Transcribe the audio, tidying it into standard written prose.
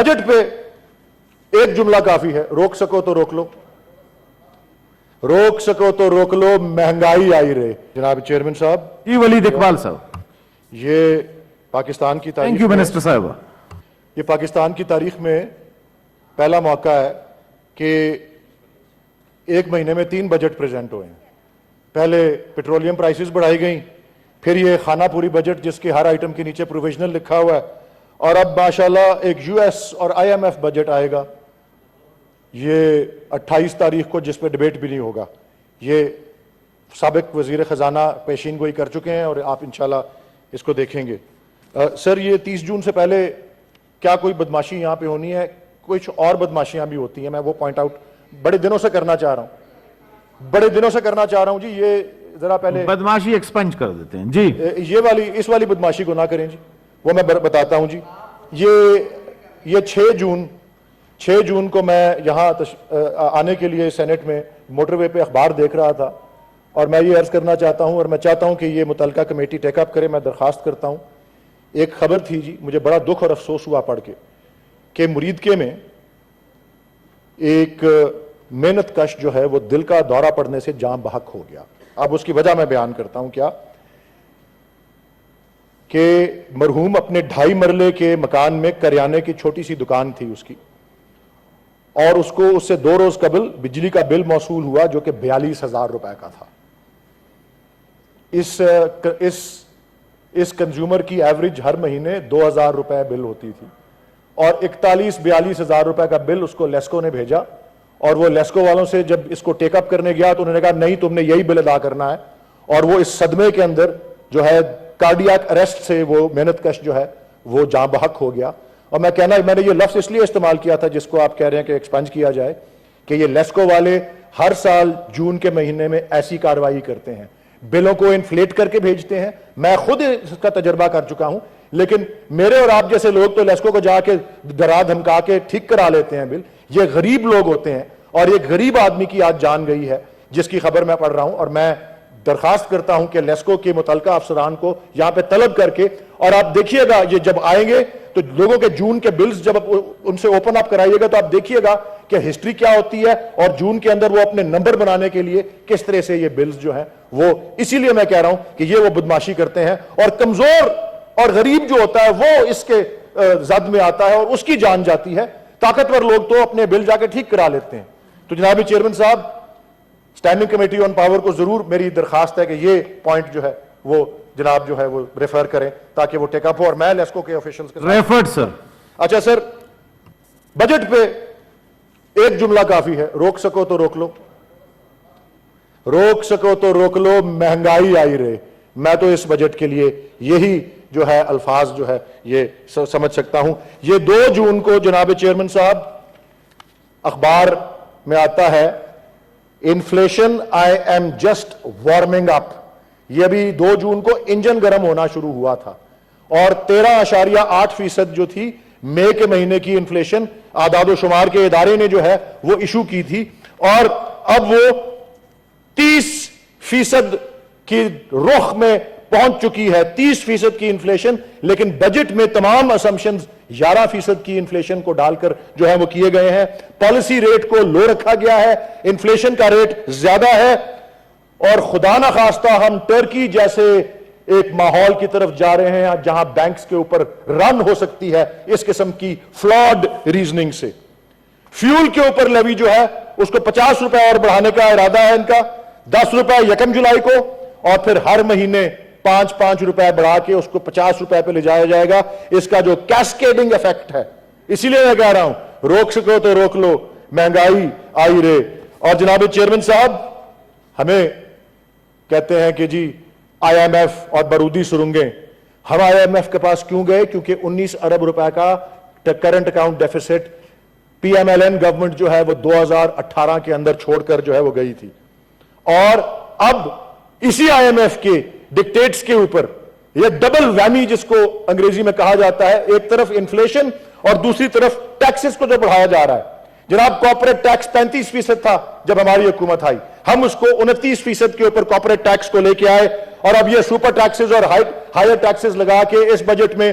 Budget پہ ایک جملہ کافی ہے، روک سکو تو روک لو، روک سکو تو روک لو، مہنگائی آئی رہے۔ جناب چیئرمین صاحب، جی ولید اقبال صاحب، یہ پاکستان کی تھینک تاریخ یو میں منسٹر صاحب۔ یہ پاکستان کی تاریخ میں پہلا موقع ہے کہ ایک مہینے میں 3 بجٹ پریزنٹ ہوئے ہیں۔ پہلے پیٹرولیم پرائسز بڑھائی گئیں، پھر یہ خانہ پوری بجٹ جس کے ہر آئٹم کے نیچے پروویژنل لکھا ہوا ہے، اور اب ماشاءاللہ ایک یو ایس اور آئی ایم ایف بجٹ آئے گا، یہ 28 تاریخ کو، جس پہ ڈیبیٹ بھی نہیں ہوگا۔ یہ سابق وزیر خزانہ پیشین گوئی کر چکے ہیں اور آپ انشاءاللہ اس کو دیکھیں گے۔ سر، یہ 30 جون سے پہلے کیا کوئی بدماشی یہاں پہ ہونی ہے؟ کچھ اور بدماشیاں بھی ہوتی ہیں، میں وہ پوائنٹ آؤٹ بڑے دنوں سے کرنا چاہ رہا ہوں جی۔ یہ ذرا پہلے بدماشی ایکسپنج کر دیتے ہیں جی۔ اس والی بدماشی کو نہ کریں جی، وہ میں بتاتا ہوں جی۔ یہ 6 جون کو میں یہاں آنے کے لیے سینٹ میں موٹر وے پہ اخبار دیکھ رہا تھا، اور میں یہ عرض کرنا چاہتا ہوں، اور میں چاہتا ہوں کہ یہ متعلقہ کمیٹی ٹیک اپ کرے، میں درخواست کرتا ہوں۔ ایک خبر تھی جی، مجھے بڑا دکھ اور افسوس ہوا پڑھ کے، کہ مریدکے میں ایک محنت کش جو ہے وہ دل کا دورہ پڑنے سے جاں بحق ہو گیا۔ اب اس کی وجہ میں بیان کرتا ہوں کیا، کہ مرحوم اپنے 2.5 مرلے کے مکان میں کریانے کی چھوٹی سی دکان تھی اس کی، اور اس سے 2 روز قبل بجلی کا بل موصول ہوا جو کہ 42,000 روپے کا تھا۔ اس کنزیومر کی ایوریج ہر مہینے 2,000 روپے بل ہوتی تھی، اور 41-42,000 روپے کا بل اس کو لیسکو نے بھیجا، اور وہ لیسکو والوں سے جب اس کو ٹیک اپ کرنے گیا تو انہوں نے کہا نہیں، تم نے یہی بل ادا کرنا ہے، اور وہ اس صدمے کے اندر جو ہے کارڈیاک اریسٹ سے وہ محنت کش جو ہے وہ جاں بحق ہو گیا۔ اور میں نے یہ لفظ اس لیے استعمال کیا تھا جس کو آپ کہہ رہے ہیں کہ ایکسپنج کیا جائے، کہ یہ لیسکو والے ہر سال جون کے مہینے میں ایسی کارروائی کرتے ہیں، بلوں کو انفلیٹ کر کے بھیجتے ہیں۔ میں خود اس کا تجربہ کر چکا ہوں، لیکن میرے اور آپ جیسے لوگ تو لیسکو کو جا کے ڈرا دھمکا کے ٹھیک کرا لیتے ہیں بل۔ یہ غریب لوگ ہوتے ہیں، اور ایک غریب آدمی کی آج جان گئی ہے جس کی خبر میں پڑھ رہا ہوں، اور میں درخواست کرتا ہوں کہ لیسکو کے متعلقہ افسران کو یہاں پہ طلب کر کے، اور آپ دیکھیے گا یہ جب آئیں گے تو لوگوں کے جون کے بلز جب ان سے اوپن اپ کرائیے گا تو آپ دیکھیے گا کہ ہسٹری کیا ہوتی ہے، اور جون کے اندر وہ اپنے نمبر بنانے کے لیے کس طرح سے یہ بلز جو ہیں وہ، اسی لیے میں کہہ رہا ہوں کہ یہ وہ بدماشی کرتے ہیں، اور کمزور اور غریب جو ہوتا ہے وہ اس کے زد میں آتا ہے اور اس کی جان جاتی ہے۔ طاقتور لوگ تو اپنے بل جا کے ٹھیک کرا لیتے ہیں۔ تو جناب چیئرمین صاحب، اسٹینڈنگ کمیٹی آن پاور کو ضرور میری درخواست ہے کہ یہ پوائنٹ جو ہے وہ جناب جو ہے وہ ریفر کریں تاکہ وہ ٹیک اپ ہو، اور میں لیسکو کے آفیشلز کے ساتھ ریفرڈ سر۔ اچھا سر، بجٹ پہ ایک جملہ کافی ہے، روک سکو تو روک لو، روک سکو تو روک لو، مہنگائی آئی رہے۔ میں تو اس بجٹ کے لیے یہی جو ہے الفاظ جو ہے یہ سمجھ سکتا ہوں۔ یہ 2 جون کو جناب چیئرمین صاحب اخبار میں آتا ہے، inflation I am just warming up. یہ ابھی 2 جون کو انجن گرم ہونا شروع ہوا تھا، اور 13.8% جو تھی مئی کے مہینے کی انفلیشن اعداد و شمار کے ادارے نے جو ہے وہ ایشو کی تھی، اور اب وہ 30% کی رخ میں پہنچ چکی ہے، 30% کی انفلیشن۔ لیکن بجٹ میں تمام اسمپشنز 11% کی انفلیشن کو ڈال کر جو ہے وہ کیے گئے ہیں۔ پالیسی ریٹ کو لو رکھا گیا ہے، انفلیشن کا ریٹ زیادہ ہے، اور خدا نہ خواستہ ہم ٹرکی جیسے ایک ماحول کی طرف جا رہے ہیں جہاں بینکس کے اوپر رن ہو سکتی ہے اس قسم کی فلاڈ ریزننگ سے۔ فیول کے اوپر لیوی جو ہے اس کو 50 روپے اور بڑھانے کا ارادہ ہے ان کا، 10 روپے 1 جولائی کو، اور پھر ہر مہینے 5 روپے بڑھا کے اس کو 50 روپے پہ لے جایا جائے گا۔ اس کا جو کیسکیڈنگ ایفیکٹ ہے، اسی لیے میں کہہ رہا ہوں روک سکو تو روک لو، مہنگائی آئی رے۔ اور جناب چیئرمین صاحب، ہمیں کہتے ہیں کہ جی آئی ایم ایف اور بارودی سرنگیں، ہم آئی ایم ایف کے پاس کیوں گئے؟ کیونکہ 19 ارب روپے کا current account deficit P M L N government جو ہے وہ 2018 کے اندر چھوڑ کر جو ہے وہ گئی تھی، اور اب اسی آئی ایم ایف کے ڈکٹیٹس کے اوپر یہ ڈبل ویمی جس کو انگریزی میں کہا جاتا ہے، ایک طرف انفلیشن اور دوسری طرف ٹیکسز کو جو بڑھایا جا رہا ہے۔ جناب کارپوریٹ ٹیکس 35% تھا جب ہماری حکومت آئی، ہم اس کو 29% کے اوپر کارپوریٹ ٹیکس کو لے کے آئے، اور اب یہ سپر ٹیکسز اور ہائر ٹیکسز لگا کے اس بجٹ میں